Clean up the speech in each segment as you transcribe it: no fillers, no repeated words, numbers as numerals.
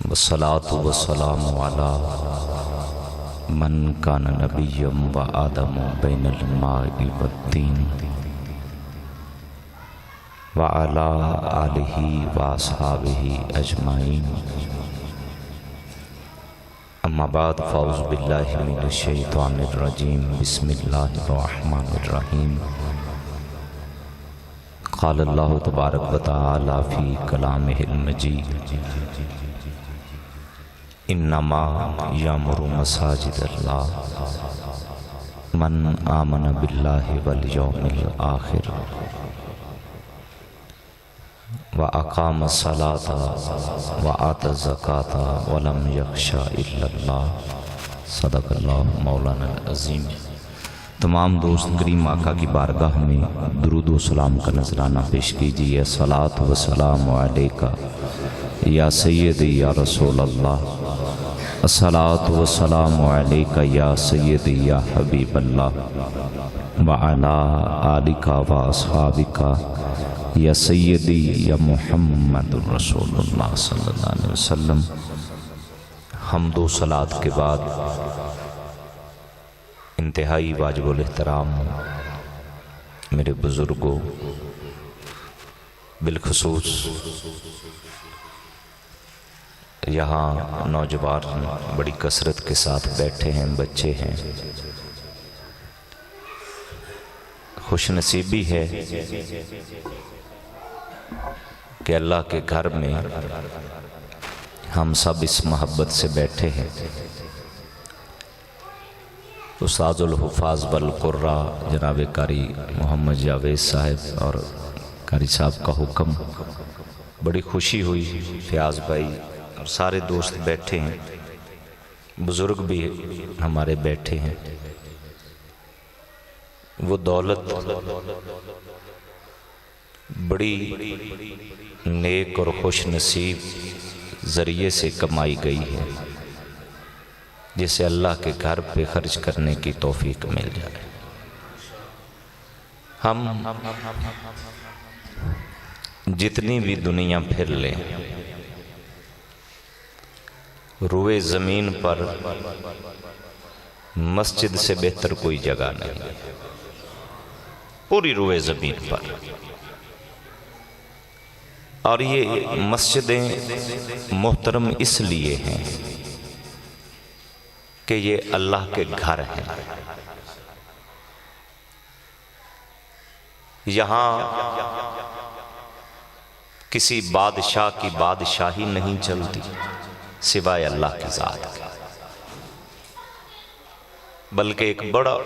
والصلاة والسلام على من كان نبيا وآدم بين الماء والطين وعلى آله وأصحابه أجمعين أما بعد فأعوذ بالله من الشيطان الرجيم بسم الله الرحمن الرحيم قال الله تبارك وتعالى في كلامه المجيد انما یامر مساجد اللہ من آمن باللہ والیوم الآخر واقام الصلاۃ وآتى الزکاۃ ولم یخش الا اللہ۔ صدق اللہ مولانا العظیم۔ تمام دوست کریم آقا کی بارگاہ میں درود و سلام کا نذرانہ پیش کیجیے۔ صلاۃ و سلام علیک یا سیدی یا رسول اللہ، الصلاۃ والسلام علیک یا سیدی یا حبیب اللہ، وعلی آلک و اصحابک یا سیدی یا محمد رسول اللہ صلی اللہ علیہ وسلم۔ حمد و صلاۃ کے بعد انتہائی واجب الاحترام میرے بزرگوں، بالخصوص یہاں نوجوان بڑی کثرت کے ساتھ بیٹھے ہیں، بچے ہیں، خوش نصیبی ہے کہ اللہ کے گھر میں ہم سب اس محبت سے بیٹھے ہیں۔ استاد الحفاظ والقراء جناب قاری محمد جاوید صاحب اور قاری صاحب کا حکم، بڑی خوشی ہوئی، فیاض بھائی اور سارے دوست بیٹھے ہیں، بزرگ بھی ہمارے بیٹھے ہیں۔ وہ دولت بڑی نیک اور خوش نصیب ذریعے سے کمائی گئی ہے، جسے اللہ کے گھر پہ خرچ کرنے کی توفیق مل جائے۔ ہم جتنی بھی دنیا پھر لیں، روئے زمین پر مسجد سے بہتر کوئی جگہ نہیں، پوری روئے زمین پر۔ اور یہ مسجدیں محترم اس لیے ہیں کہ یہ اللہ کے گھر ہیں۔ یہاں کسی بادشاہ کی بادشاہی نہیں چلتی سوائے اللہ کی ذات کے، بلکہ ایک بڑا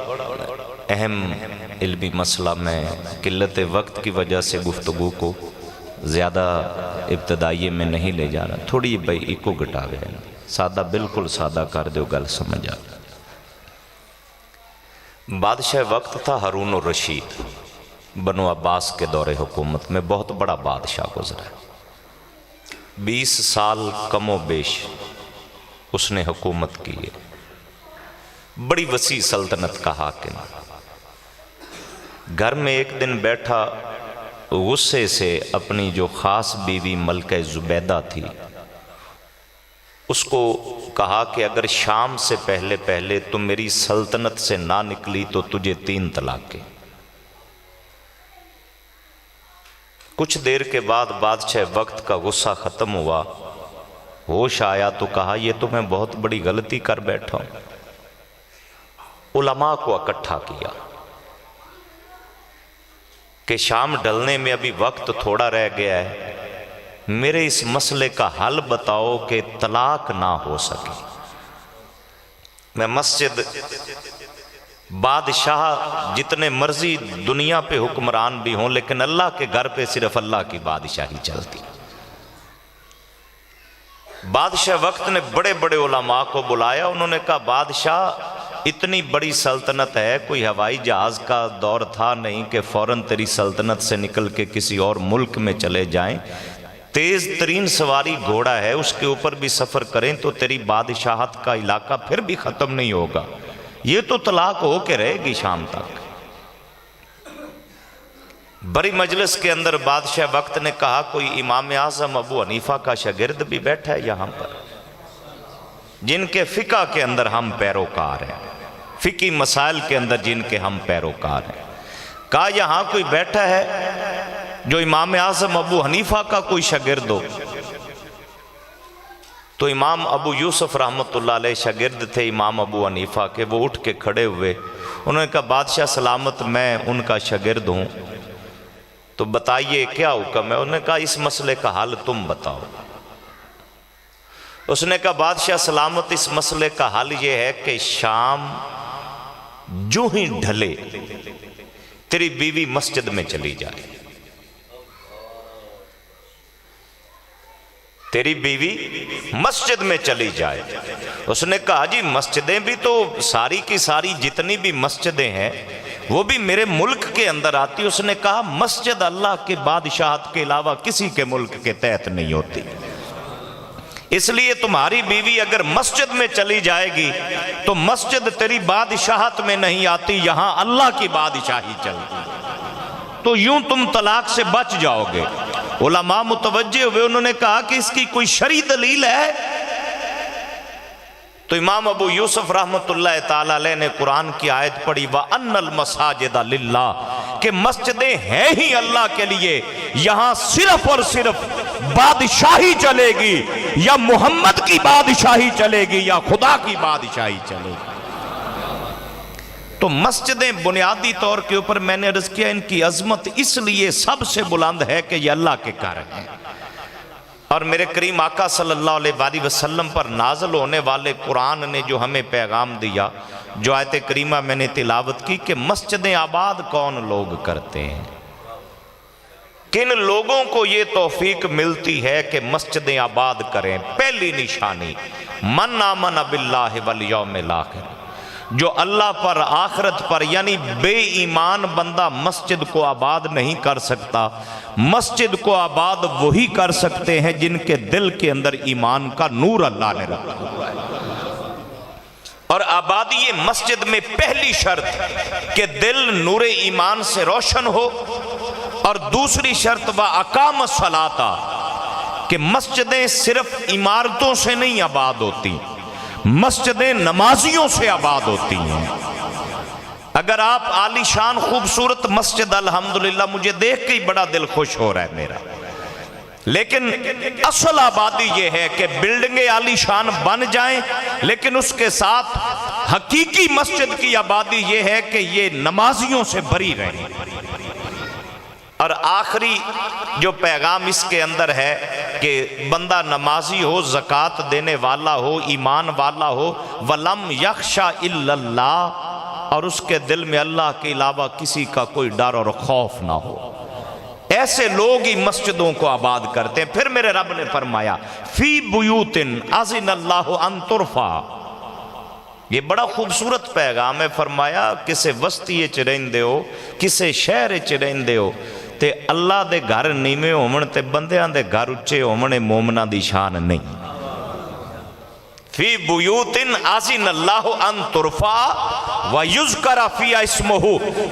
اہم علمی مسئلہ، میں قلت وقت کی وجہ سے گفتگو کو زیادہ ابتدائی میں نہیں لے جا رہا، تھوڑی بھائی ایکو گٹا گئے، سادہ بالکل سادہ کر دو، گل سمجھ آ۔ بادشاہ وقت تھا ہارون الرشید، بنو عباس کے دور حکومت میں بہت بڑا بادشاہ گزرا، 20 سال کم و بیش اس نے حکومت کی ہے، بڑی وسیع سلطنت کا حاکم۔ گھر میں ایک دن بیٹھا، غصے سے اپنی جو خاص بیوی ملکہ زبیدہ تھی اس کو کہا کہ اگر شام سے پہلے پہلے تم میری سلطنت سے نہ نکلی تو تجھے 3 طلاقیں۔ کچھ دیر کے بعد بادشاہ وقت کا غصہ ختم ہوا، ہوش آیا تو کہا یہ تو میں بہت بڑی غلطی کر بیٹھا ہوں۔ علماء کو اکٹھا کیا کہ شام ڈلنے میں ابھی وقت تھوڑا رہ گیا ہے، میرے اس مسئلے کا حل بتاؤ کہ طلاق نہ ہو سکے۔ میں مسجد، بادشاہ جتنے مرضی دنیا پہ حکمران بھی ہوں، لیکن اللہ کے گھر پہ صرف اللہ کی بادشاہی چلتی۔ بادشاہ وقت نے بڑے بڑے علماء کو بلایا، انہوں نے کہا بادشاہ اتنی بڑی سلطنت ہے، کوئی ہوائی جہاز کا دور تھا نہیں کہ فوراً تیری سلطنت سے نکل کے کسی اور ملک میں چلے جائیں، تیز ترین سواری گھوڑا ہے، اس کے اوپر بھی سفر کریں تو تیری بادشاہت کا علاقہ پھر بھی ختم نہیں ہوگا، یہ تو طلاق ہو کے رہے گی شام تک۔ بڑی مجلس کے اندر بادشاہ وقت نے کہا کوئی امام اعظم ابو حنیفہ کا شاگرد بھی بیٹھا ہے یہاں پر؟ جن کے فقہ کے اندر ہم پیروکار ہیں، فقی مسائل کے اندر جن کے ہم پیروکار ہیں۔ کہا یہاں کوئی بیٹھا ہے جو امام اعظم ابو حنیفہ کا کوئی شاگرد ہو؟ تو امام ابو یوسف رحمۃ اللہ علیہ شاگرد تھے امام ابو حنیفہ کے، وہ اٹھ کے کھڑے ہوئے، انہوں نے کہا بادشاہ سلامت میں ان کا شاگرد ہوں، تو بتائیے کیا حکم ہے؟ انہوں نے کہا اس مسئلے کا حل تم بتاؤ۔ اس نے کہا بادشاہ سلامت اس مسئلے کا حل یہ ہے کہ شام جو ہی ڈھلے تیری بیوی مسجد میں چلی جائے، تیری بیوی مسجد میں چلی جائے۔ اس نے کہا جی مسجدیں بھی تو ساری کی ساری جتنی بھی مسجدیں ہیں وہ بھی میرے ملک کے اندر آتی۔ اس نے کہا مسجد اللہ کے بادشاہت کے علاوہ کسی کے ملک کے تحت نہیں ہوتی، اس لیے تمہاری بیوی اگر مسجد میں چلی جائے گی تو مسجد تیری بادشاہت میں نہیں آتی، یہاں اللہ کی بادشاہی چلتی، تو یوں تم طلاق سے بچ جاؤ گے۔ علماء متوجہ ہوئے، انہوں نے کہا کہ اس کی کوئی شرعی دلیل ہے؟ تو امام ابو یوسف رحمۃ اللہ تعالی علیہ نے قرآن کی آیت پڑھی وَأَنَّ الْمَسَاجِدَ لِلَّهِ، کہ مسجدیں ہیں ہی اللہ کے لیے، یہاں صرف اور صرف بادشاہی چلے گی، یا محمد کی بادشاہی چلے گی یا خدا کی بادشاہی چلے گی۔ تو مسجدیں بنیادی طور کے اوپر میں نے عرض کیا ان کی عظمت اس لیے سب سے بلند ہے کہ یہ اللہ کے گھر ہیں، اور میرے کریم آقا صلی اللہ علیہ وآلہ وسلم پر نازل ہونے والے قرآن نے جو ہمیں پیغام دیا، جو آیت کریمہ میں نے تلاوت کی کہ مسجدیں آباد کون لوگ کرتے ہیں، کن لوگوں کو یہ توفیق ملتی ہے کہ مسجدیں آباد کریں؟ پہلی نشانی من آمن باللہ والیوم الآخر، جو اللہ پر آخرت پر، یعنی بے ایمان بندہ مسجد کو آباد نہیں کر سکتا، مسجد کو آباد وہی کر سکتے ہیں جن کے دل کے اندر ایمان کا نور اللہ نے رکھا ہوا ہے۔ اور آبادی مسجد میں پہلی شرط کہ دل نور ایمان سے روشن ہو، اور دوسری شرط وَأَقَامَ الصَّلَاةَ، کہ مسجدیں صرف عمارتوں سے نہیں آباد ہوتی، مسجدیں نمازیوں سے آباد ہوتی ہیں۔ اگر آپ عالی شان خوبصورت مسجد، الحمدللہ مجھے دیکھ کے ہی بڑا دل خوش ہو رہا ہے میرا، لیکن اصل آبادی یہ ہے کہ بلڈنگیں عالی شان بن جائیں، لیکن اس کے ساتھ حقیقی مسجد کی آبادی یہ ہے کہ یہ نمازیوں سے بری رہیں۔ اور آخری جو پیغام اس کے اندر ہے کہ بندہ نمازی ہو، زکوٰۃ دینے والا ہو، ایمان والا ہو، وَلَمْ يَخْشَ إِلَّا اللَّهِ، اور اس کے دل میں اللہ کے علاوہ کسی کا کوئی ڈر اور خوف نہ ہو، ایسے لوگ ہی مسجدوں کو آباد کرتے ہیں۔ پھر میرے رب نے فرمایا فی بیوت اذن اللہ ان ترفع، یہ بڑا خوبصورت پیغام ہے۔ فرمایا کسے وسطی چ رہندے ہو، کسے شہر چ رہندے ہو، تے اللہ دے گھر نیویں ہومن تے بندیاں دے گھر اچے ہومن مومناں دی شان نہیں۔ فی بیوت اذن اللہ ان ترفع ویذکر فیہا اسمہ،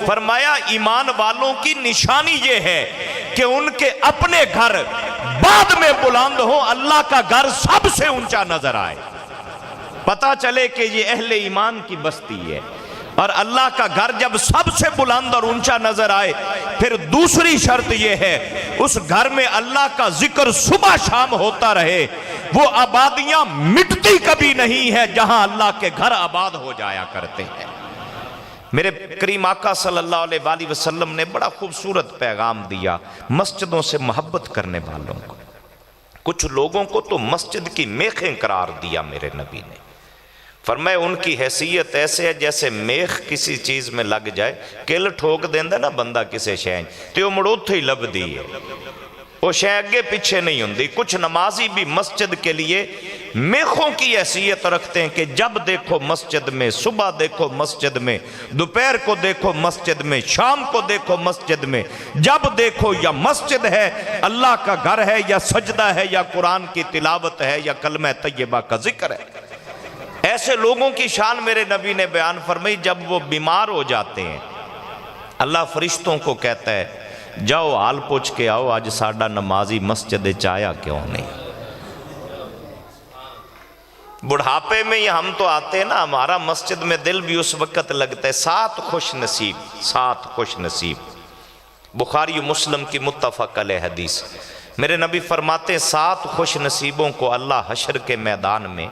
فرمایا ایمان والوں کی نشانی یہ ہے کہ ان کے اپنے گھر بعد میں بلند ہو، اللہ کا گھر سب سے اونچا نظر آئے، پتہ چلے کہ یہ اہل ایمان کی بستی ہے۔ اور اللہ کا گھر جب سب سے بلند اور اونچا نظر آئے، پھر دوسری شرط یہ ہے اس گھر میں اللہ کا ذکر صبح شام ہوتا رہے۔ وہ آبادیاں مٹتی کبھی نہیں ہے جہاں اللہ کے گھر آباد ہو جایا کرتے ہیں۔ میرے کریم آقا صلی اللہ علیہ وآلہ وسلم نے بڑا خوبصورت پیغام دیا مسجدوں سے محبت کرنے والوں کو۔ کچھ لوگوں کو تو مسجد کی میخیں قرار دیا میرے نبی نے، فرمایا ان کی حیثیت ایسے ہے جیسے میخ کسی چیز میں لگ جائے، کل ٹھوک دیندہ نا بندہ کسے شین تے وہ مڑوتھ ہی لب دی ہے، وہ شے اگے پیچھے نہیں ہوندی۔ کچھ نمازی بھی مسجد کے لیے میخوں کی حیثیت رکھتے ہیں کہ جب دیکھو مسجد میں، صبح دیکھو مسجد میں، دوپہر کو دیکھو مسجد میں، شام کو دیکھو مسجد میں، جب دیکھو یا مسجد ہے، اللہ کا گھر ہے، یا سجدہ ہے، یا قرآن کی تلاوت ہے، یا کلمہ طیبہ کا ذکر ہے۔ ایسے لوگوں کی شان میرے نبی نے بیان فرمائی، جب وہ بیمار ہو جاتے ہیں اللہ فرشتوں کو کہتا ہے جاؤ حال پوچھ کے آؤ آج ساڈا نمازی مسجد چایا کیوں نہیں۔ بڑھاپے میں ہی ہم تو آتے ہیں نا، ہمارا مسجد میں دل بھی اس وقت لگتا ہے. 7 خوش نصیب، 7 خوش نصیب. بخاری و مسلم کی متفق علیہ حدیث. میرے نبی فرماتے ہیں 7 خوش نصیبوں کو اللہ حشر کے میدان میں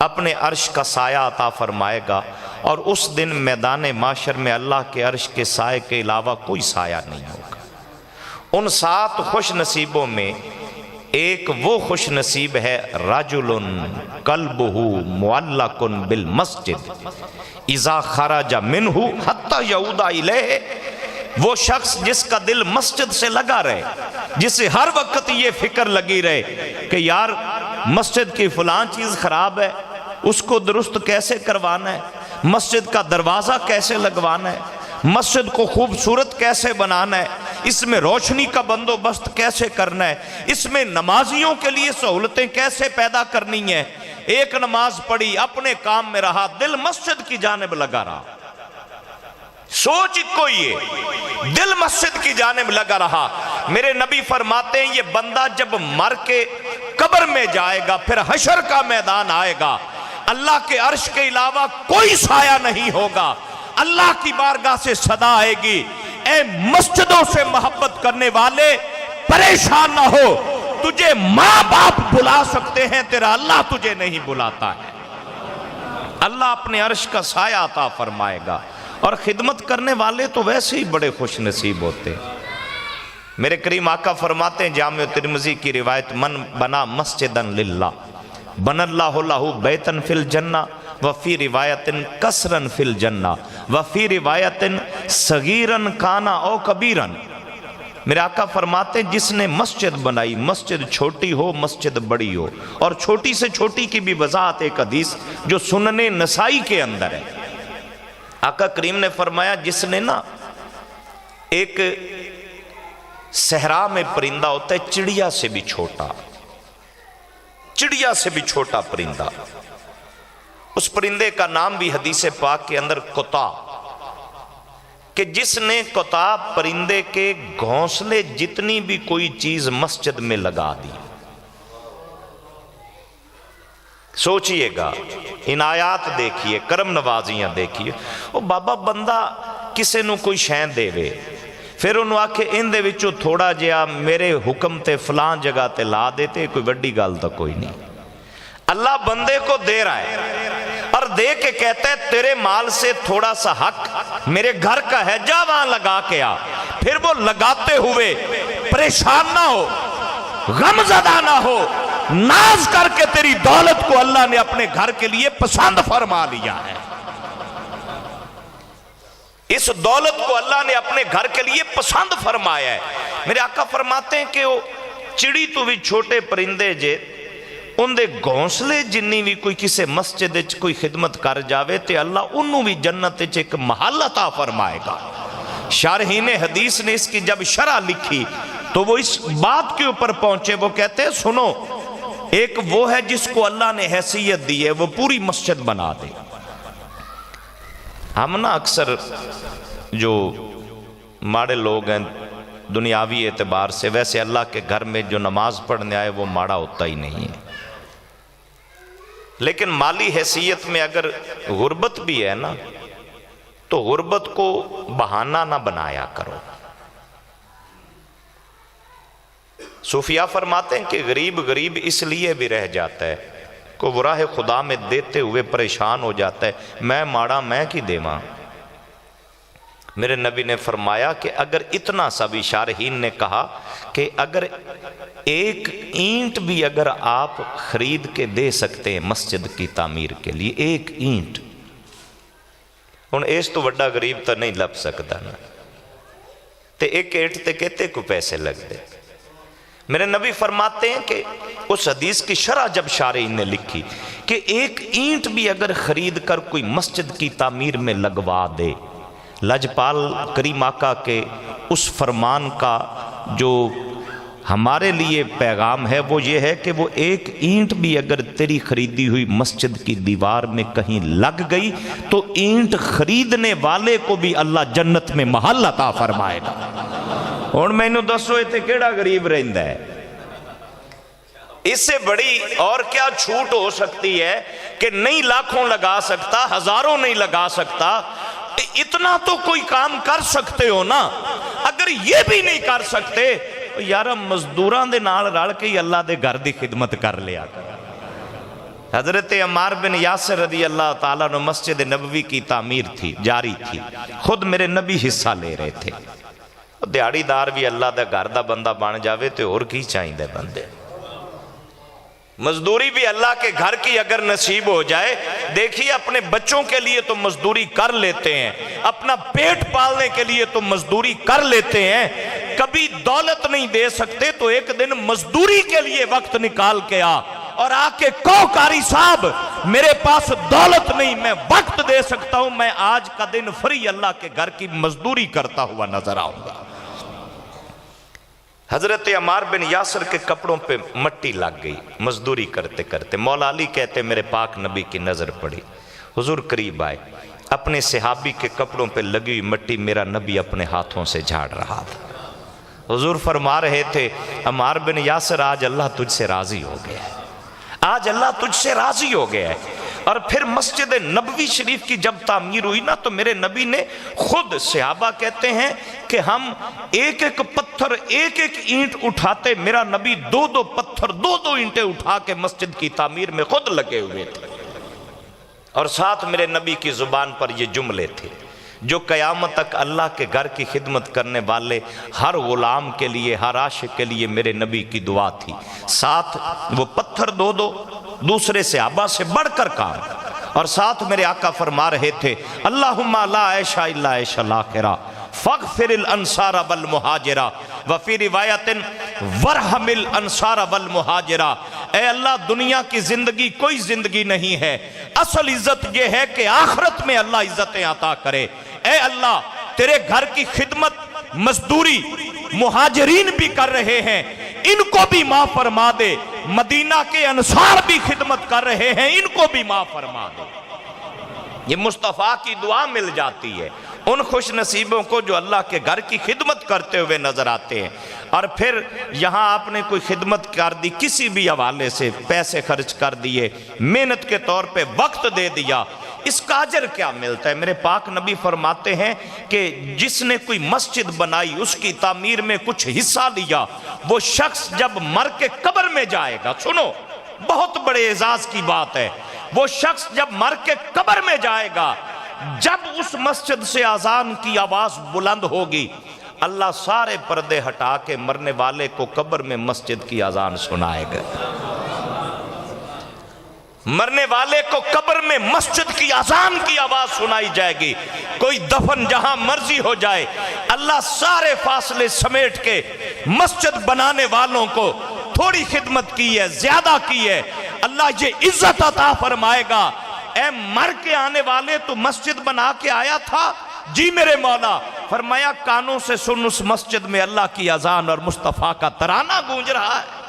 اپنے عرش کا سایہ عطا فرمائے گا، اور اس دن میدان معاشر میں اللہ کے عرش کے سائے کے علاوہ کوئی سایہ نہیں ہوگا. ان 7 خوش نصیبوں میں ایک وہ خوش نصیب ہے رجل قلبہ معلق بالمسجد اذا خرج منہ حتی یعود الیہ. وہ شخص جس کا دل مسجد سے لگا رہے، جسے ہر وقت یہ فکر لگی رہے کہ یار مسجد کی فلاں چیز خراب ہے، اس کو درست کیسے کروانا ہے، مسجد کا دروازہ کیسے لگوانا ہے، مسجد کو خوبصورت کیسے بنانا ہے، اس میں روشنی کا بندوبست کیسے کرنا ہے، اس میں نمازیوں کے لیے سہولتیں کیسے پیدا کرنی ہیں. ایک نماز پڑھی، اپنے کام میں رہا، دل مسجد کی جانب لگا رہا. سوچ کوئی ہے، دل مسجد کی جانب لگا رہا. میرے نبی فرماتے ہیں یہ بندہ جب مر کے قبر میں جائے گا، پھر حشر کا میدان آئے گا، اللہ کے عرش کے علاوہ کوئی سایہ نہیں ہوگا. اللہ کی بارگاہ سے صدا آئے گی، اے مسجدوں سے محبت کرنے والے پریشان نہ ہو، تجھے ماں باپ بلا سکتے ہیں، تیرا اللہ تجھے نہیں بلاتا ہے. اللہ اپنے عرش کا سایہ عطا فرمائے گا. اور خدمت کرنے والے تو ویسے ہی بڑے خوش نصیب ہوتے ہیں. میرے کریم آقا فرماتے ہیں جامع ترمذی کی روایت، من بنا مسجدا للہ بن اللہ لہ بیتن فی الجنہ وفی روایت کسرن فی الجنہ وفی روایت صغیرن کانا او کبیرن. میرے آقا فرماتے ہیں جس نے مسجد بنائی، مسجد چھوٹی ہو مسجد بڑی ہو، اور چھوٹی سے چھوٹی کی بھی وضاحت ایک حدیث جو سنن نسائی کے اندر ہے. آقا کریم نے فرمایا جس نے نا ایک صحرا میں پرندہ ہوتا ہے چڑیا سے بھی چھوٹا، چڑیا سے بھی چھوٹا پرندہ، اس پرندے کا نام بھی حدیث پاک کے اندر قطا، کہ جس نے قطا پرندے کے گھونسلے جتنی بھی کوئی چیز مسجد میں لگا دی. سوچئے گا، عنایات دیکھیے، کرم نوازیاں دیکھیے. او بابا بندہ کسے نو کوئی شین دے وے، پھر انہوں آکھے ان دے وچوں تھوڑا جیا میرے حکم تے فلان جگہ تے لا دیتے، کوئی بڑی گال تا کوئی نہیں. اللہ بندے کو دے رہا ہے اور دے کے کہتا ہے تیرے مال سے تھوڑا سا حق میرے گھر کا ہے، جا وہاں لگا کے آ. پھر وہ لگاتے ہوئے پریشان نہ ہو، غم زدہ نہ ہو، ناز کر کے تیری دولت کو اللہ نے اپنے گھر کے لیے پسند فرما لیا ہے. اس دولت کو اللہ نے اپنے گھر کے لیے پسند فرمایا ہے. میرے آقا فرماتے ہیں کہ وہ چڑی تو بھی چھوٹے پرندے جے ان دے گھونسلے جنی بھی کوئی کسے مسجد کوئی خدمت کر جاوے تے اللہ انہوں بھی جنت ایک محل عطا فرمائے گا. شارحین حدیث نے اس کی جب شرح لکھی تو وہ اس بات کے اوپر پہنچے، وہ کہتے ہیں سنو، ایک وہ ہے جس کو اللہ نے حیثیت دی ہے، وہ پوری مسجد بنا دے. ہم نا اکثر جو ماڑے لوگ ہیں دنیاوی اعتبار سے، ویسے اللہ کے گھر میں جو نماز پڑھنے آئے وہ ماڑا ہوتا ہی نہیں ہے، لیکن مالی حیثیت میں اگر غربت بھی ہے نا تو غربت کو بہانہ نہ بنایا کرو. صوفیاء فرماتے ہیں کہ غریب غریب اس لیے بھی رہ جاتا ہے کہ وہ راہ خدا میں دیتے ہوئے پریشان ہو جاتا ہے، میں ماڑا میں کی دیواں. میرے نبی نے فرمایا کہ اگر اتنا سا بھی، شارحین نے کہا کہ اگر ایک اینٹ بھی اگر آپ خرید کے دے سکتے ہیں مسجد کی تعمیر کے لیے، ایک اینٹ، ہن اس تو وڈا غریب تو نہیں لب سکتا نا، تے ایک اینٹ تے کہتے کو پیسے لگ دے. میرے نبی فرماتے ہیں کہ اس حدیث کی شرح جب شارحین نے لکھی کہ ایک اینٹ بھی اگر خرید کر کوئی مسجد کی تعمیر میں لگوا دے، لجپال کریم آقا کے اس فرمان کا جو ہمارے لیے پیغام ہے وہ یہ ہے کہ وہ ایک اینٹ بھی اگر تیری خریدی ہوئی مسجد کی دیوار میں کہیں لگ گئی تو اینٹ خریدنے والے کو بھی اللہ جنت میں محل عطا فرمائے گا. اور میں انہوں دسو ایتے کیڑا غریب رہندہ ہے؟ اس سے بڑی اور کیا چھوٹ ہو سکتی ہے کہ نہیں لاکھوں لگا سکتا، ہزاروں نہیں لگا سکتا، اتنا تو کوئی کام کر سکتے ہو نا۔ اگر یہ بھی نہیں کر سکتے تو یارا مزدوراں دے نال رل کے ہی اللہ دے گھر دی خدمت کر لیا کر۔ حضرت عمار بن یاسر رضی اللہ تعالیٰ نے مسجد نبوی کی تعمیر تھی، جاری تھی، خود میرے نبی حصہ لے رہے تھے۔ دیہڑی دار بھی اللہ دا گھر دا بندہ بن جاوے تو اور کی چاہیے دے بندے، مزدوری بھی اللہ کے گھر کی اگر نصیب ہو جائے۔ دیکھیے اپنے بچوں کے لیے تو مزدوری کر لیتے ہیں، اپنا پیٹ پالنے کے لیے تو مزدوری کر لیتے ہیں، کبھی دولت نہیں دے سکتے تو ایک دن مزدوری کے لیے وقت نکال کے اور آ کے قاری صاحب میرے پاس دولت نہیں، میں وقت دے سکتا ہوں، میں آج کا دن فری اللہ کے گھر کی مزدوری کرتا ہوا نظر آؤں گا۔ حضرت عمار بن یاسر کے کپڑوں پہ مٹی لگ گئی مزدوری کرتے کرتے۔ مولا علی کہتے میرے پاک نبی کی نظر پڑی، حضور قریب آئے، اپنے صحابی کے کپڑوں پہ لگی ہوئی مٹی میرا نبی اپنے ہاتھوں سے جھاڑ رہا تھا۔ حضور فرما رہے تھے عمار بن یاسر آج اللہ تجھ سے راضی ہو گیا ہے، آج اللہ تجھ سے راضی ہو گیا ہے۔ اور پھر مسجد نبوی شریف کی جب تعمیر ہوئی نا تو میرے نبی نے خود، صحابہ کہتے ہیں کہ ہم ایک ایک پتھر ایک ایک اینٹ اٹھاتے، میرا نبی دو دو پتھر دو دو اینٹیں اٹھا کے مسجد کی تعمیر میں خود لگے ہوئے تھے۔ اور ساتھ میرے نبی کی زبان پر یہ جملے تھے جو قیامت تک اللہ کے گھر کی خدمت کرنے والے ہر غلام کے لیے، ہر عاشق کے لیے میرے نبی کی دعا تھی۔ ساتھ وہ پتھر دو دو، دوسرے صحابہ سے بڑھ کر کام، اور ساتھ میرے آقا فرما رہے تھے اللہم لا عیش الا عیش الاخرہ فاغفر الانصار والمہاجرہ وفی روایت ورحم الانصار والمہاجرہ۔ اے اللہ دنیا کی زندگی کوئی زندگی نہیں ہے، اصل عزت یہ ہے کہ آخرت میں اللہ عزتیں عطا کرے۔ اے اللہ تیرے گھر کی خدمت مزدوری مہاجرین بھی کر رہے ہیں، ان کو بھی معاف فرما دے، مدینہ کے انصار بھی خدمت کر رہے ہیں، ان کو بھی معاف فرما دے۔ یہ مصطفیٰ کی دعا مل جاتی ہے ان خوش نصیبوں کو جو اللہ کے گھر کی خدمت کرتے ہوئے نظر آتے ہیں۔ اور پھر یہاں آپ نے کوئی خدمت کر دی، کسی بھی حوالے سے پیسے خرچ کر دیے، محنت کے طور پہ وقت دے دیا، اس کا اجر کیا ملتا ہے؟ میرے پاک نبی فرماتے ہیں کہ جس نے کوئی مسجد بنائی، اس کی تعمیر میں کچھ حصہ لیا، وہ شخص جب مر کے قبر میں جائے گا، سنو بہت بڑے اعزاز کی بات ہے، وہ شخص جب مر کے قبر میں جائے گا، جب اس مسجد سے اذان کی آواز بلند ہوگی، اللہ سارے پردے ہٹا کے مرنے والے کو قبر میں مسجد کی اذان سنائے گا۔ مرنے والے کو قبر میں مسجد کی اذان کی آواز سنائی جائے گی۔ کوئی دفن جہاں مرضی ہو جائے، اللہ سارے فاصلے سمیٹ کے مسجد بنانے والوں کو تھوڑی خدمت کی ہے، زیادہ کی ہے، اللہ یہ عزت عطا فرمائے گا۔ اے مر کے آنے والے تو مسجد بنا کے آیا تھا؟ جی میرے مولا۔ فرمایا کانوں سے سن، اس مسجد میں اللہ کی اذان اور مصطفیٰ کا ترانہ گونج رہا ہے۔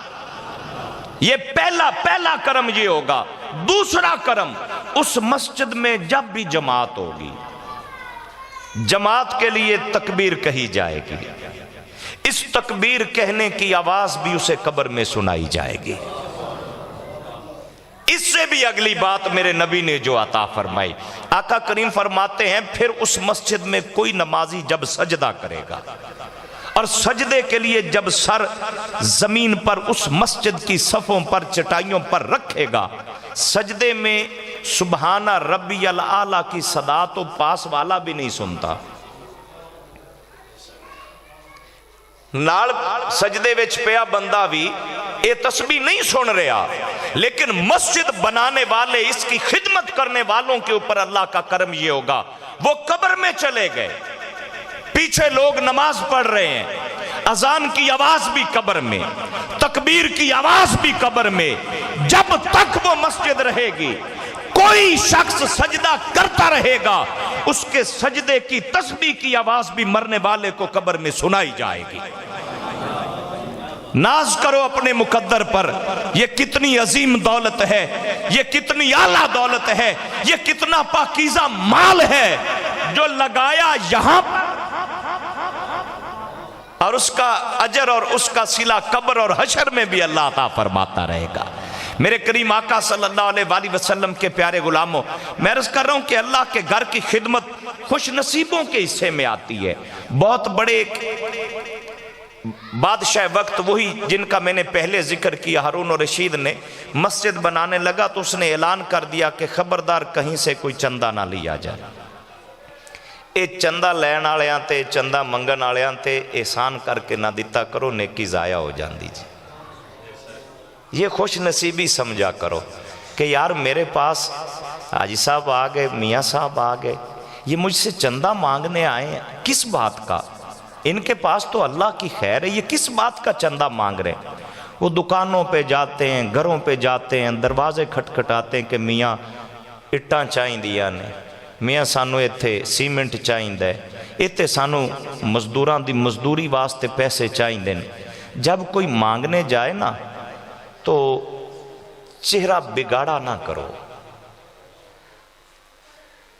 یہ پہلا کرم یہ ہوگا۔ دوسرا کرم، اس مسجد میں جب بھی جماعت ہوگی، جماعت کے لیے تکبیر کہی جائے گی، اس تکبیر کہنے کی آواز بھی اسے قبر میں سنائی جائے گی۔ اس سے بھی اگلی بات میرے نبی نے جو عطا فرمائی، آقا کریم فرماتے ہیں پھر اس مسجد میں کوئی نمازی جب سجدہ کرے گا اور سجدے کے لیے جب سر زمین پر اس مسجد کی صفوں پر چٹائیوں پر رکھے گا، سجدے میں سبحان ربی الاعلیٰ کی صدا تو پاس والا بھی نہیں سنتا، نال سجدے وچ پیا بندہ بھی یہ تسبیح نہیں سن رہا، لیکن مسجد بنانے والے، اس کی خدمت کرنے والوں کے اوپر اللہ کا کرم یہ ہوگا، وہ قبر میں چلے گئے، پیچھے لوگ نماز پڑھ رہے ہیں، اذان کی آواز بھی قبر میں، تکبیر کی آواز بھی قبر میں، جب تک وہ مسجد رہے گی کوئی شخص سجدہ کرتا رہے گا، اس کے سجدے کی تسبیح کی آواز بھی مرنے والے کو قبر میں سنائی جائے گی۔ ناز کرو اپنے مقدر پر، یہ کتنی عظیم دولت ہے، یہ کتنی اعلیٰ دولت ہے، یہ کتنا پاکیزہ مال ہے جو لگایا یہاں پر اور اور اس کا اجر اور اس کا صلہ قبر اور حشر میں بھی اللہ عطا فرماتا رہے گا۔ میرے کریم آقا صلی اللہ علیہ وآلہ وسلم کے پیارے غلاموں، میں عرض کر رہا ہوں کہ اللہ کے گھر کی خدمت خوش نصیبوں کے حصے میں آتی ہے۔ بہت بڑے بادشاہ وقت، وہی جن کا میں نے پہلے ذکر کیا، ہارون الرشید نے مسجد بنانے لگا تو اس نے اعلان کر دیا کہ خبردار کہیں سے کوئی چندہ نہ لیا جائے۔ اے چندہ لین آلیاں تے، چندہ منگن آلیاں تے احسان کر کے نہ دیتا کرو، نیکی ضائع ہو جاندی جی۔ یہ خوش نصیبی سمجھا کرو کہ یار میرے پاس حاجی صاحب آ گئے، میاں صاحب آ گئے، یہ مجھ سے چندہ مانگنے آئے ہیں، کس بات کا؟ ان کے پاس تو اللہ کی خیر ہے، یہ کس بات کا چندہ مانگ رہے ہیں؟ وہ دکانوں پہ جاتے ہیں، گھروں پہ جاتے ہیں، دروازے کھٹکھٹاتے ہیں کہ میاں اٹاں چاہیں دیا نے، میاں سانو ایتھے سیمنٹ چاہیں دے، ایتھے سانو مزدوراں دی مزدوری واسطے پیسے چاہیں دیں۔ جب کوئی مانگنے جائے نا تو چہرہ بگاڑا نہ کرو،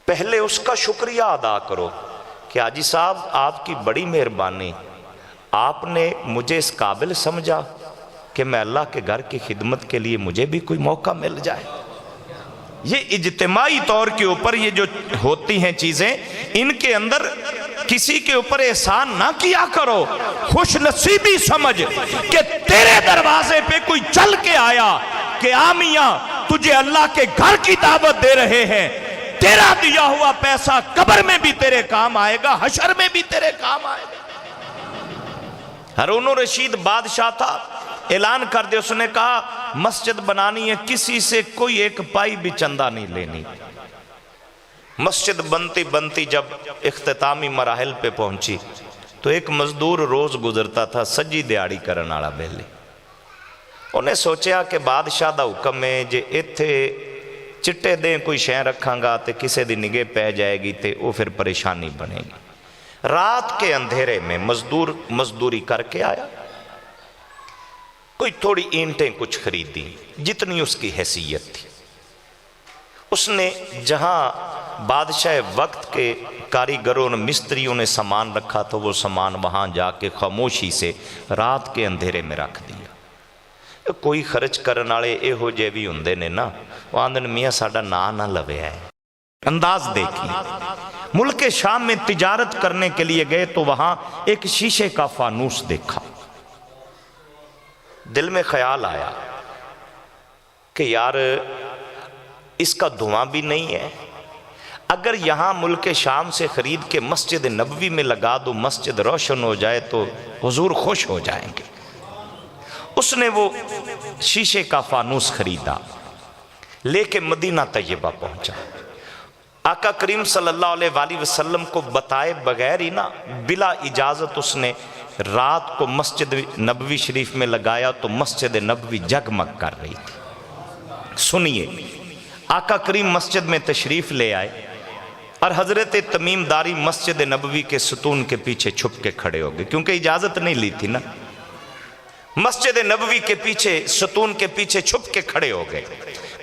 پہلے اس کا شکریہ ادا کرو کہ حاجی صاحب آپ کی بڑی مہربانی، آپ نے مجھے اس قابل سمجھا کہ میں اللہ کے گھر کی خدمت کے لیے مجھے بھی کوئی موقع مل جائے۔ یہ اجتماعی طور کے اوپر یہ جو ہوتی ہیں چیزیں، ان کے اندر کسی کے اوپر احسان نہ کیا کرو، خوش نصیبی سمجھ کہ تیرے دروازے پہ کوئی چل کے آیا کہ آمیاں تجھے اللہ کے گھر کی دعوت دے رہے ہیں، تیرا دیا ہوا پیسہ قبر میں بھی تیرے کام آئے گا، حشر میں بھی تیرے کام آئے گا۔ ہارون الرشید بادشاہ تھا، اعلان کر دے، اس نے کہا مسجد بنانی ہے، کسی سے کوئی ایک پائی بھی چندہ نہیں لینی۔ مسجد بنتی بنتی جب اختتامی مراحل پہ پہنچی تو ایک مزدور روز گزرتا تھا، سجی دیاڑی کرن والا بیلی، انہیں سوچیا کہ بادشاہ دا حکم ہے جے ایتھے چٹے دیں کوئی شے رکھاں گا تے کسے دی نگہ پہ جائے گی تے وہ پھر پریشانی بنے گی۔ رات کے اندھیرے میں مزدور مزدوری کر کے آیا، کوئی تھوڑی اینٹیں کچھ خریدی جتنی اس کی حیثیت تھی۔ اس نے جہاں بادشاہ وقت کے کاریگروں نے مستریوں نے سامان رکھا تو وہ سامان وہاں جا کے خاموشی سے رات کے اندھیرے میں رکھ دیا۔ کوئی خرچ کرن والے ایہو جے بھی ہوندے نے نا، وہ آندن میاں ساڈا نا نہ لوے ہے۔ انداز دیکھی، ملک شام میں تجارت کرنے کے لیے گئے تو وہاں ایک شیشے کا فانوس دیکھا، دل میں خیال آیا کہ یار اس کا دھواں بھی نہیں ہے، اگر یہاں ملک شام سے خرید کے مسجد نبوی میں لگا دو، مسجد روشن ہو جائے تو حضور خوش ہو جائیں گے۔ اس نے وہ شیشے کا فانوس خریدا، لے کے مدینہ طیبہ پہنچا۔ آقا کریم صلی اللہ علیہ وآلہ وسلم کو بتائے بغیر ہی نا بلا اجازت اس نے رات کو مسجد نبوی شریف میں لگایا تو مسجد نبوی جگمگ کر رہی تھی۔ سنیے، آقا کریم مسجد میں تشریف لے آئے اور حضرت تمیم داری مسجد نبوی کے ستون کے پیچھے چھپ کے کھڑے ہو گئے، کیونکہ اجازت نہیں لی تھی نا۔ مسجد نبوی کے پیچھے ستون کے پیچھے چھپ کے کھڑے ہو گئے۔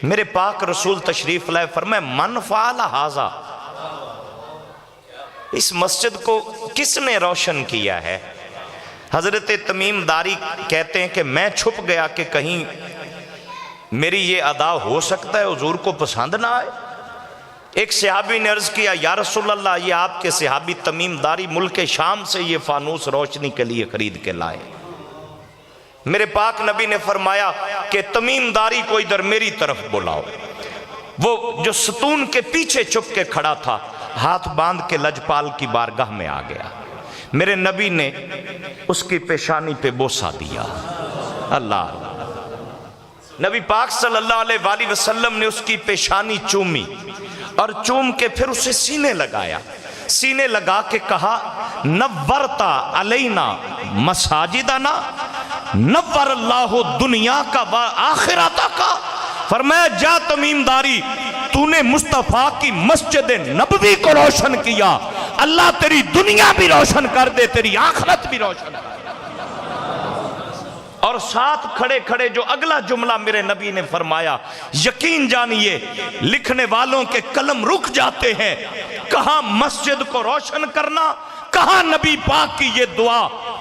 میرے پاک رسول تشریف لائے، فرمائے من فعل ھذا، اس مسجد کو کس نے روشن کیا ہے؟ حضرت تمیم داری کہتے ہیں کہ میں چھپ گیا کہ کہیں میری یہ ادا ہو سکتا ہے حضور کو پسند نہ آئے۔ ایک صحابی نے عرض کیا یا رسول اللہ، یہ آپ کے صحابی تمیم داری ملک شام سے یہ فانوس روشنی کے لیے خرید کے لائے۔ میرے پاک نبی نے فرمایا کہ تمیم داری کو ادھر میری طرف بلاؤ۔ وہ جو ستون کے پیچھے چھپ کے کھڑا تھا ہاتھ باندھ کے لجپال کی بارگاہ میں آ گیا۔ میرے نبی نے اس کی پیشانی پہ بوسہ دیا۔ اللہ، نبی پاک صلی اللہ علیہ وآلہ وسلم نے اس کی پیشانی چومی اور چوم کے پھر اسے سینے لگایا۔ سینے لگا کے کہا نورتا علینا مساجدنا نور اللہ دنیا کا و آخرتا کا۔ فرمایا جا تمیم داری، تو نے مصطفیٰ کی مسجد نبوی کو روشن کیا، اللہ تیری دنیا بھی روشن کر دے، تیری آخرت بھی روشن کر دے۔ اور ساتھ کھڑے کھڑے جو اگلا جملہ میرے نبی نے فرمایا، یقین جانیے لکھنے والوں کے قلم رک جاتے ہیں، کہاں مسجد کو روشن کرنا، کہاں نبی پاک کی یہ دعا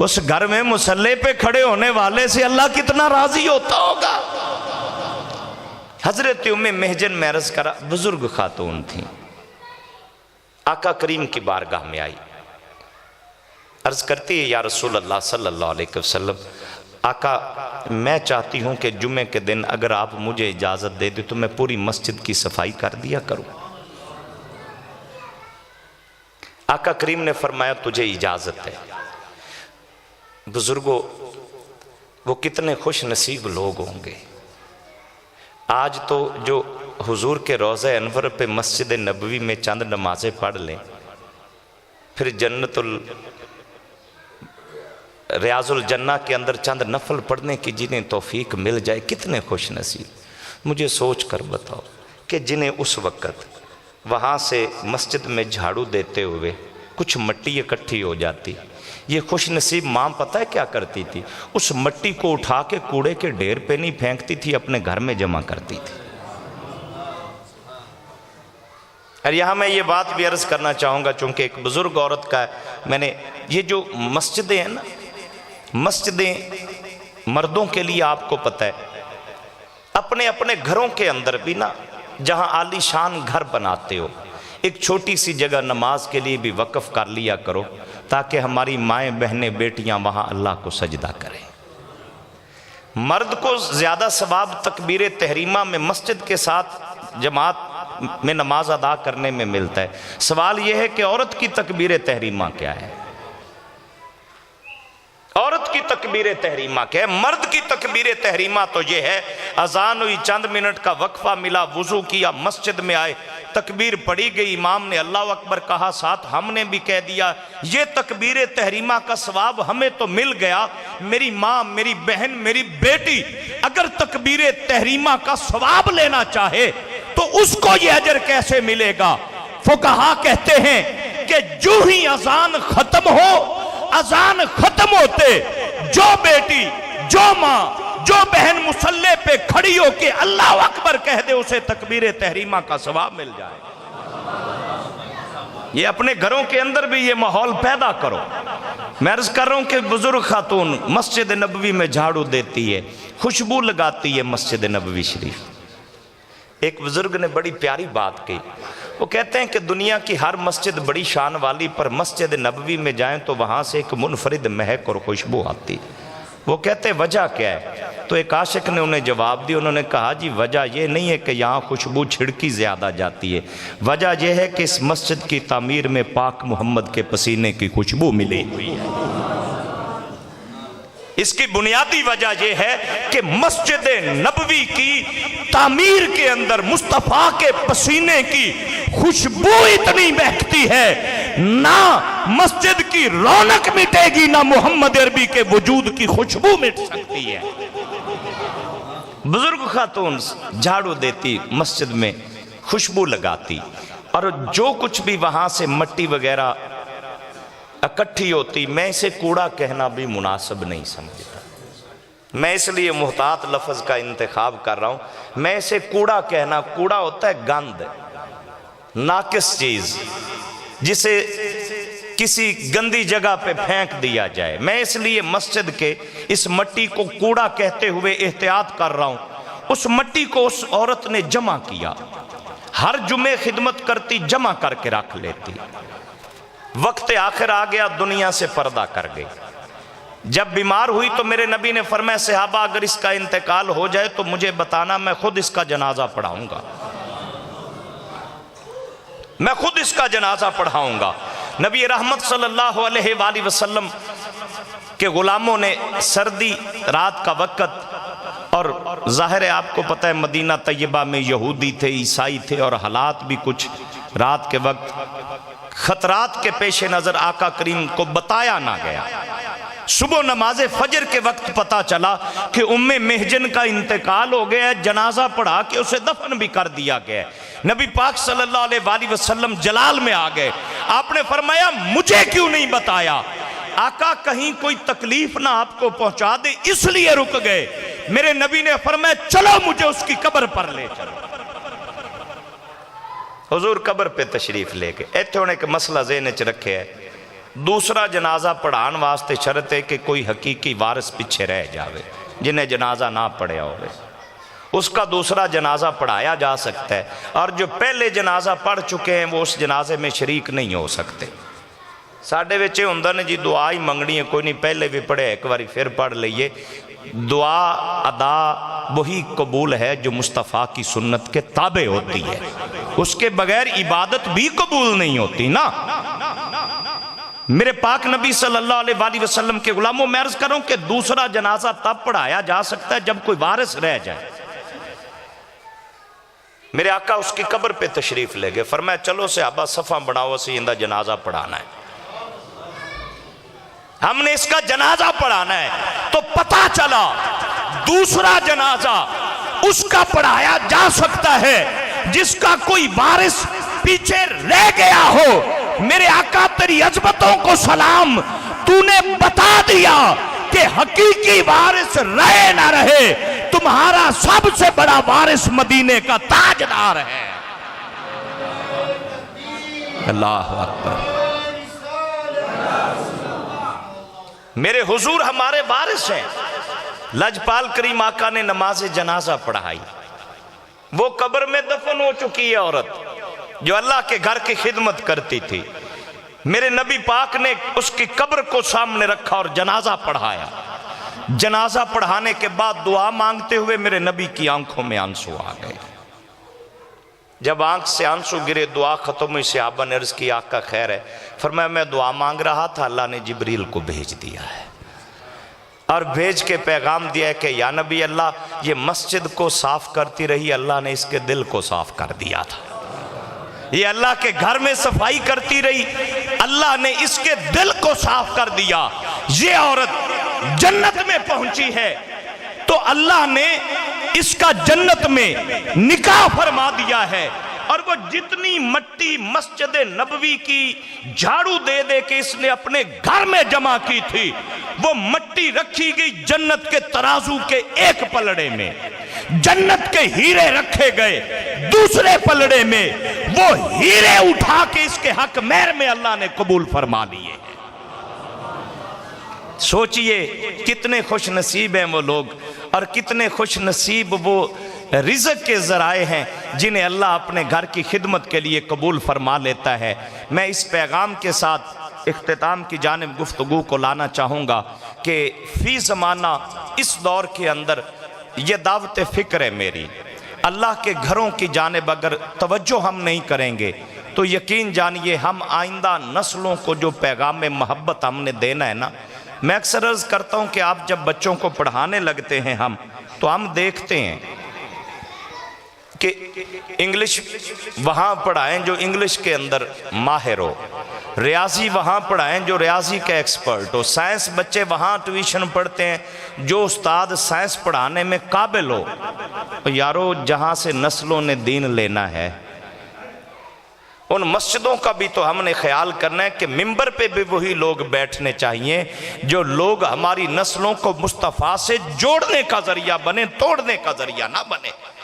اس گھر میں مصلی پہ کھڑے ہونے والے سے اللہ کتنا راضی ہوتا ہوگا۔ حضرت ام محجن میں عرض کرا، بزرگ خاتون تھیں، آقا کریم کی بارگاہ میں آئی، عرض کرتی ہے یا رسول اللہ صلی اللہ علیہ وسلم، آقا میں چاہتی ہوں کہ جمعے کے دن اگر آپ مجھے اجازت دے دیں تو میں پوری مسجد کی صفائی کر دیا کروں۔ آقا کریم نے فرمایا تجھے اجازت ہے۔ بزرگوں، وہ کتنے خوش نصیب لوگ ہوں گے، آج تو جو حضور کے روضہ انور پہ مسجد نبوی میں چند نمازیں پڑھ لیں، پھر جنت ریاض الجنہ کے اندر چند نفل پڑھنے کی جنہیں توفیق مل جائے، کتنے خوش نصیب۔ مجھے سوچ کر بتاؤ کہ جنہیں اس وقت وہاں سے مسجد میں جھاڑو دیتے ہوئے کچھ مٹی اکٹھی ہو جاتی، یہ خوش نصیب ماں پتہ ہے کیا کرتی تھی؟ اس مٹی کو اٹھا کے کوڑے کے ڈھیر پہ نہیں پھینکتی تھی، اپنے گھر میں جمع کرتی تھی۔ اور یہاں میں یہ بات بھی عرض کرنا چاہوں گا، چونکہ ایک بزرگ عورت کا میں نے یہ جو مسجدیں ہیں نا، مسجدیں مردوں کے لیے آپ کو پتہ ہے، اپنے اپنے گھروں کے اندر بھی نا، جہاں عالی شان گھر بناتے ہو، ایک چھوٹی سی جگہ نماز کے لیے بھی وقف کر لیا کرو، تاکہ ہماری مائیں بہنیں بیٹیاں وہاں اللہ کو سجدہ کریں۔ مرد کو زیادہ ثواب تکبیر تحریمہ میں مسجد کے ساتھ جماعت میں نماز ادا کرنے میں ملتا ہے۔ سوال یہ ہے کہ عورت کی تکبیر تحریمہ کیا ہے؟ عورت کی تکبیر تحریمہ کیا ہے؟ مرد کی تکبیر تحریمہ تو یہ ہے، اذان ہوئی، چند منٹ کا وقفہ ملا، وضو کیا، مسجد میں آئے، تکبیر پڑھی گئی، امام نے اللہ اکبر کہا، ساتھ ہم نے بھی کہہ دیا، یہ تکبیر تحریمہ کا ثواب ہمیں تو مل گیا۔ میری ماں، میری بہن، میری بیٹی اگر تکبیر تحریمہ کا ثواب لینا چاہے تو اس کو یہ اجر کیسے ملے گا؟ فقہا کہتے ہیں کہ جو ہی اذان ختم ہو، اذان ختم ہوتے جو بیٹی، جو ماں، جو بہن مصلی پہ کھڑی ہو کے اللہ اکبر کہہ دے، اسے تکبیر تحریمہ کا ثواب مل جائے۔ یہ اپنے گھروں کے اندر بھی یہ ماحول پیدا کرو۔ میں عرض کر رہا ہوں کہ بزرگ خاتون مسجد نبوی میں جھاڑو دیتی ہے، خوشبو لگاتی ہے مسجد نبوی شریف۔ ایک بزرگ نے بڑی پیاری بات کہی، وہ کہتے ہیں کہ دنیا کی ہر مسجد بڑی شان والی، پر مسجد نبوی میں جائیں تو وہاں سے ایک منفرد مہک اور خوشبو آتی۔ وہ کہتے ہیں وجہ کیا ہے؟ تو ایک عاشق نے انہیں جواب دی، انہوں نے کہا جی وجہ یہ نہیں ہے کہ یہاں خوشبو چھڑکی زیادہ جاتی ہے، وجہ یہ ہے کہ اس مسجد کی تعمیر میں پاک محمد کے پسینے کی خوشبو ملی ہوئی ہے۔ اس کی بنیادی وجہ یہ ہے کہ مسجد نبوی کی تعمیر کے اندر مصطفیٰ کے پسینے کی خوشبو اتنی بہتی ہے، نہ مسجد کی رونق مٹے گی، نہ محمد عربی کے وجود کی خوشبو مٹ سکتی ہے۔ بزرگ خاتون جھاڑو دیتی، مسجد میں خوشبو لگاتی، اور جو کچھ بھی وہاں سے مٹی وغیرہ اکٹھی ہوتی، میں اسے کوڑا کہنا بھی مناسب نہیں سمجھتا، میں اس لیے محتاط لفظ کا انتخاب کر رہا ہوں۔ میں اسے کوڑا کہنا، کوڑا ہوتا ہے گند، ناقص چیز جسے کسی گندی جگہ پہ پھینک دیا جائے، میں اس لیے مسجد کے اس مٹی کو کوڑا کہتے ہوئے احتیاط کر رہا ہوں۔ اس مٹی کو اس عورت نے جمع کیا، ہر جمعے خدمت کرتی، جمع کر کے رکھ لیتی، وقت آخر آ گیا، دنیا سے پردہ کر گئی۔ جب بیمار ہوئی تو میرے نبی نے فرمایا صحابہ اگر اس کا انتقال ہو جائے تو مجھے بتانا، میں خود اس کا جنازہ پڑھاؤں گا، میں خود اس کا جنازہ پڑھاؤں گا۔ نبی رحمت صلی اللہ علیہ وآلہ وسلم کے غلاموں نے سردی، رات کا وقت، اور ظاہر ہے آپ کو پتہ ہے مدینہ طیبہ میں یہودی تھے، عیسائی تھے، اور حالات بھی کچھ رات کے وقت خطرات کے پیش نظر آقا کریم کو بتایا نہ گیا۔ صبح نماز فجر کے وقت پتا چلا کہ ام محجن کا انتقال ہو گیا ہے، جنازہ پڑھا کے اسے دفن بھی کر دیا گیا ہے۔ نبی پاک صلی اللہ علیہ وآلہ وسلم جلال میں آ گئے، آپ نے فرمایا مجھے کیوں نہیں بتایا؟ آقا کہیں کوئی تکلیف نہ آپ کو پہنچا دے اس لیے رک گئے۔ میرے نبی نے فرمایا چلو مجھے اس کی قبر پر لے چلو۔ حضور قبر پہ تشریف لے گئے۔ ایتھے ہونے کے مسئلہ ذہن چ رکھے ہے، دوسرا جنازہ پڑھان واسطے شرط ہے کہ کوئی حقیقی وارث پیچھے رہ جاوے، جنہیں جنازہ نہ پڑھیا ہوئے، اس کا دوسرا جنازہ پڑھایا جا سکتا ہے، اور جو پہلے جنازہ پڑھ چکے ہیں وہ اس جنازے میں شریک نہیں ہو سکتے۔ ساڑھے وچے ہوندہ نے جی دعا ہی منگنی ہے، کوئی نہیں پہلے بھی پڑھے ایک باری پھر پڑھ لئیے۔ دعا ادا وہی قبول ہے جو مصطفیٰ کی سنت کے تابع ہوتی ہے، اس کے بغیر عبادت بھی قبول نہیں ہوتی نا۔ میرے پاک نبی صلی اللہ علیہ وآلہ وسلم کے غلاموں میں عرض کروں کہ دوسرا جنازہ تب پڑھایا جا سکتا ہے جب کوئی وارث رہ جائے۔ میرے آقا اس کی قبر پہ تشریف لے گئے، فرمایا چلو صحابہ صفحہ بڑھاؤ سے اندہ جنازہ پڑھانا ہے، ہم نے اس کا جنازہ پڑھانا ہے۔ تو پتہ چلا دوسرا جنازہ اس کا پڑھایا جا سکتا ہے جس کا کوئی وارث پیچھے رہ گیا ہو۔ میرے آقا تیری عظمتوں کو سلام، تو نے بتا دیا کہ حقیقی وارث رہے نہ رہے، تمہارا سب سے بڑا وارث مدینے کا تاجدار ہے۔ اللہ اکبر۔ میرے حضور ہمارے وارث ہیں۔ لجپال کریم آقا نے نماز جنازہ پڑھائی، وہ قبر میں دفن ہو چکی ہے عورت جو اللہ کے گھر کی خدمت کرتی تھی۔ میرے نبی پاک نے اس کی قبر کو سامنے رکھا اور جنازہ پڑھایا۔ جنازہ پڑھانے کے بعد دعا مانگتے ہوئے میرے نبی کی آنکھوں میں آنسو آ گئے۔ جب آنکھ سے آنسو گرے دعا ختم ہوئی، صحابہ نے عرض کی آقا خیر ہے؟ فرمایا میں دعا مانگ رہا تھا، اللہ نے جبریل کو بھیج دیا ہے اور بھیج کے پیغام دیا ہے کہ یا نبی اللہ یہ مسجد کو صاف کرتی رہی، اللہ نے اس کے دل کو صاف کر دیا تھا۔ یہ اللہ کے گھر میں صفائی کرتی رہی، اللہ نے اس کے دل کو صاف کر دیا۔ یہ عورت جنت میں پہنچی ہے تو اللہ نے اس کا جنت میں نکاح فرما دیا ہے، اور وہ جتنی مٹی مسجد نبوی کی جھاڑو دے دے کے اس نے اپنے گھر میں جمع کی تھی، وہ مٹی رکھی گئی جنت کے ترازو کے ایک پلڑے میں، جنت کے ہیرے رکھے گئے دوسرے پلڑے میں، وہ ہیرے اٹھا کے اس کے حق مہر میں اللہ نے قبول فرما لیے۔ سوچئے کتنے خوش نصیب ہیں وہ لوگ، اور کتنے خوش نصیب وہ رزق کے ذرائع ہیں جنہیں اللہ اپنے گھر کی خدمت کے لیے قبول فرما لیتا ہے۔ میں اس پیغام کے ساتھ اختتام کی جانب گفتگو کو لانا چاہوں گا کہ فی زمانہ اس دور کے اندر یہ دعوت فکر ہے میری، اللہ کے گھروں کی جانب اگر توجہ ہم نہیں کریں گے تو یقین جانیے ہم آئندہ نسلوں کو جو پیغام محبت ہم نے دینا ہے نا، میں اکثر عرض کرتا ہوں کہ آپ جب بچوں کو پڑھانے لگتے ہیں تو ہم دیکھتے ہیں کہ انگلش وہاں پڑھائیں جو انگلش کے اندر ماہر ہو، ریاضی وہاں پڑھائیں جو ریاضی کا ایکسپرٹ ہو، سائنس بچے وہاں ٹیوشن پڑھتے ہیں جو استاد سائنس پڑھانے میں قابل ہو۔ یارو جہاں سے نسلوں نے دین لینا ہے ان مسجدوں کا بھی تو ہم نے خیال کرنا ہے کہ ممبر پہ بھی وہی لوگ بیٹھنے چاہیے جو لوگ ہماری نسلوں کو مصطفیٰ سے جوڑنے کا ذریعہ بنے، توڑنے کا ذریعہ نہ بنے۔